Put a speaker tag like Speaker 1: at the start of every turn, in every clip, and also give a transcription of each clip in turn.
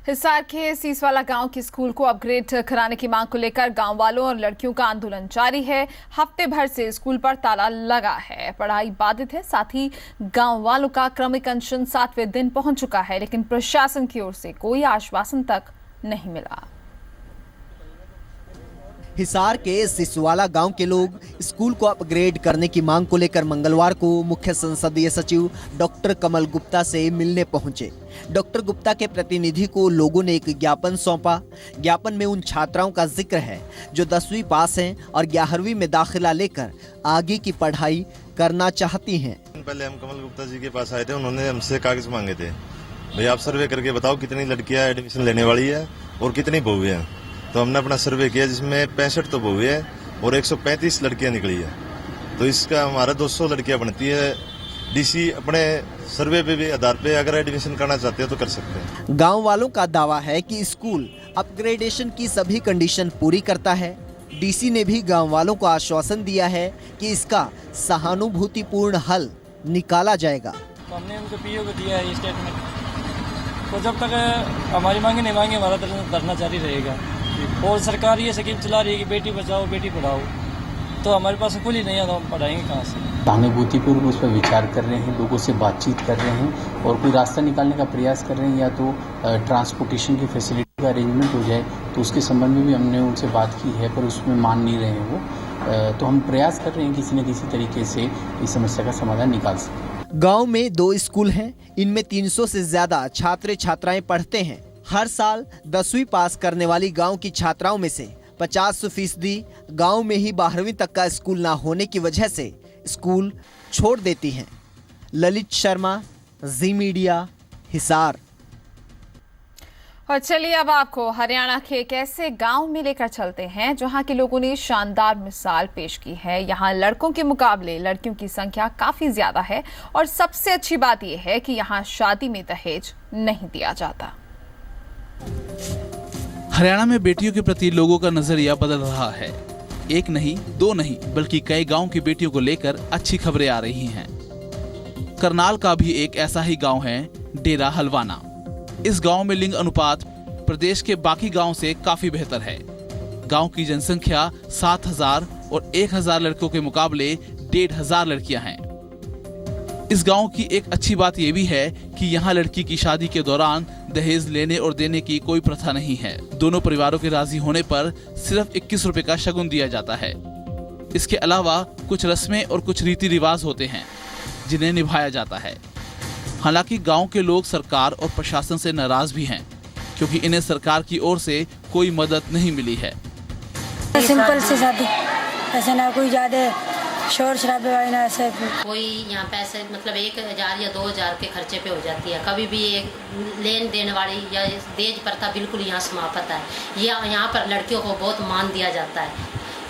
Speaker 1: हिसार के सीसवाला गांव के स्कूल को अपग्रेड कराने की मांग को लेकर गांव वालों और लड़कियों का आंदोलन जारी है। हफ्ते भर से स्कूल पर ताला लगा है, पढ़ाई बाधित है। साथ ही गांव वालों का क्रमिक अनशन 7वें दिन पहुंच चुका है, लेकिन प्रशासन की ओर से कोई आश्वासन तक नहीं मिला।
Speaker 2: हिसार के सिसवाला गांव के लोग स्कूल को अपग्रेड करने की मांग को लेकर मंगलवार को मुख्य संसदीय सचिव डॉक्टर कमल गुप्ता से मिलने पहुंचे। डॉक्टर गुप्ता के प्रतिनिधि को लोगों ने एक ज्ञापन सौंपा। ज्ञापन में उन छात्राओं का जिक्र है जो 10वीं पास हैं और 11वीं में दाखिला लेकर आगे की पढ़ाई करना चाहती हैं।
Speaker 3: पहले हम कमल गुप्ता जी के पास आए थे, उन्होंने हमसे कागज मांगे थे, भाई आप सर्वे करके बताओ कितनी लड़कियां एडमिशन लेने वाली है और कितनी बहुएं हैं। तो हमने अपना सर्वे किया जिसमें 65 तो बहुएं है और 135 लड़कियां निकली है। तो इसका हमारा 200 लड़कियां बनती है। डीसी अपने सर्वे पे भी आधार पे अगर एडमिशन करना चाहते हो तो कर सकते हैं।
Speaker 2: गांव वालों का दावा है कि स्कूल अपग्रेडेशन की सभी कंडीशन पूरी करता है। डीसी ने भी गांव वालों को आश्वासन दिया है कि इसका सहानुभूतिपूर्ण हल निकाला जाएगा।
Speaker 4: तो हमने उनको पीओ को दिया है स्टेटमेंट, तो जब तक हमारी मांगे नहीं मांगे हमारा धरना जारी रहेगा। और सरकार ये स्कीम चला रही है कि बेटी बचाओ बेटी पढ़ाओ, तो हमारे पास स्कूल ही नहीं है तो हम पढ़ाएंगे कहाँ से।
Speaker 5: सहानुभूतिपूर्वक उस पर विचार कर रहे हैं, लोगों से बातचीत कर रहे हैं और कोई रास्ता निकालने का प्रयास कर रहे हैं, या तो ट्रांसपोर्टेशन की फैसिलिटी का अरेंजमेंट हो जाए। तो उसके संबंध में भी हमने उनसे बात की है, पर उसमें मान नहीं रहे हैं वो। तो हम प्रयास कर रहे हैं किसी न किसी तरीके से इस समस्या का समाधान निकाल सकें।
Speaker 2: गांव में 2 स्कूल हैं, इनमें 300 से ज्यादा छात्र छात्राएं पढ़ते हैं। हर साल 10वीं पास करने वाली गांव की छात्राओं में से 50% गांव में ही 12वीं तक का स्कूल ना होने की वजह से स्कूल छोड़ देती हैं। ललित शर्मा, जी मीडिया, हिसार।
Speaker 1: और चलिए अब आपको हरियाणा के एक ऐसे गांव में लेकर चलते हैं जहां के लोगों ने शानदार मिसाल पेश की है। यहां लड़कों के मुकाबले लड़कियों की संख्या काफी ज्यादा है और सबसे अच्छी बात यह है कि यहां शादी में दहेज नहीं दिया जाता।
Speaker 6: हरियाणा में बेटियों के प्रति लोगों का नजरिया बदल रहा है। एक नहीं, 2 नहीं, बल्कि कई गांव की बेटियों को लेकर अच्छी खबरें आ रही हैं। करनाल का भी एक ऐसा ही गांव है, डेरा हलवाना। इस गांव में लिंग अनुपात प्रदेश के बाकी गांव से काफी बेहतर है। गांव की जनसंख्या 7000 और 1000 लड़कों के मुकाबले 1500 लड़कियां हैं। इस गांव की एक अच्छी बात यह भी है कि यहाँ लड़की की शादी के दौरान दहेज लेने और देने की कोई प्रथा नहीं है। दोनों परिवारों के राजी होने पर सिर्फ 21 रुपए का शगुन दिया जाता है। इसके अलावा कुछ रस्में और कुछ रीति रिवाज होते हैं जिन्हें निभाया जाता है। हालांकि गांव के लोग सरकार और प्रशासन से नाराज भी हैं, क्योंकि इन्हें सरकार की ओर से कोई मदद नहीं मिली है।
Speaker 7: सिंपल सी शादी, ऐसे ना कोई ज्यादा शोर शराबे वाली ना, ऐसे
Speaker 8: कोई यहाँ पैसे मतलब 1000 या 2000 के खर्चे पे हो जाती है। कभी भी एक लेन देन वाली या दहेज प्रथा बिल्कुल यहाँ समाप्त है। यहाँ पर लड़कियों को बहुत मान दिया जाता है।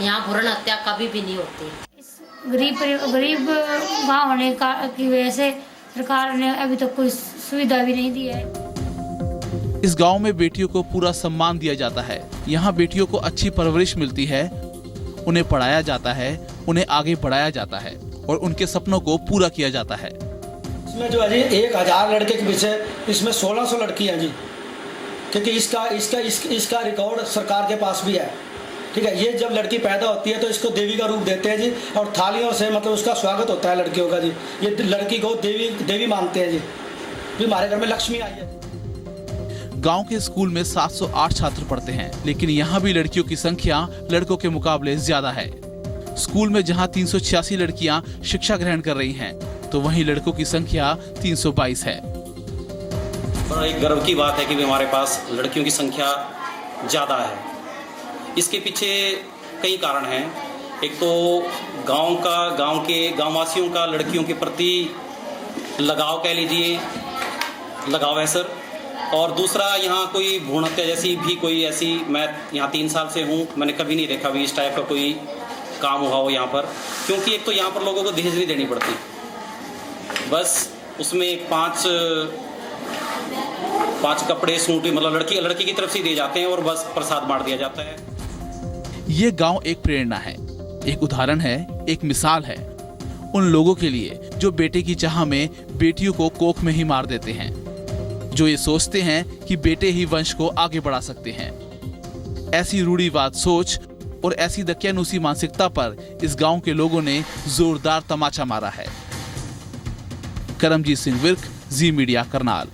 Speaker 8: यहाँ भ्रूण हत्या कभी भी नहीं होती।
Speaker 7: गरीब गाँव होने की वजह से सरकार ने अभी तक कोई सुविधा भी नहीं दी है।
Speaker 6: इस गांव में बेटियों को पूरा सम्मान दिया जाता है। यहाँ बेटियों को अच्छी परवरिश मिलती है, उन्हें पढ़ाया जाता है, उन्हें आगे बढ़ाया जाता है और उनके सपनों को पूरा किया जाता है।
Speaker 9: इसमें जो है जी 1000 लड़के के पीछे इसमें 1600 लड़की हैं जी, क्योंकि इसका रिकॉर्ड सरकार के पास भी है। ठीक है, ये जब लड़की पैदा होती है तो इसको देवी का रूप देते हैं जी, और थालियों से मतलब उसका स्वागत होता है लड़कियों का जी। ये लड़की को देवी मानते हैं जी, हमारे घर में लक्ष्मी आई है।
Speaker 6: गांव के स्कूल में 708 छात्र पढ़ते हैं, लेकिन यहाँ भी लड़कियों की संख्या लड़कों के मुकाबले ज्यादा है। स्कूल में जहाँ 386 लड़कियां शिक्षा ग्रहण कर रही हैं, तो वहीं लड़कों की संख्या 322 है।
Speaker 10: एक गर्व की बात है कि हमारे पास लड़कियों की संख्या ज्यादा है। इसके पीछे कई कारण हैं। एक तो गांव वासियों का लड़कियों के प्रति लगाव, कह लीजिए लगाव है सर। और दूसरा, यहाँ कोई भ्रूण हत्या जैसी भी कोई ऐसी, मैं यहाँ 3 साल से हूँ, मैंने कभी नहीं देखा भी इस टाइप का कोई काम हुआ हो यहाँ पर। क्योंकि एक तो यहाँ पर लोगों को दहेज नहीं देनी पड़ती, बस उसमें 5 कपड़े सूट मतलब लड़की की तरफ से दिए जाते हैं और बस प्रसाद बांट दिया जाता है।
Speaker 6: ये गांव एक प्रेरणा है, एक उदाहरण है, एक मिसाल है उन लोगों के लिए जो बेटे की चाह में बेटियों को कोख में ही मार देते हैं। जो ये सोचते हैं कि बेटे ही वंश को आगे बढ़ा सकते हैं। ऐसी रूढ़िवाद सोच और ऐसी दकियानूसी मानसिकता पर इस गांव के लोगों ने जोरदार तमाचा मारा है। करमजीत सिंह विर्क, जी मीडिया, करनाल।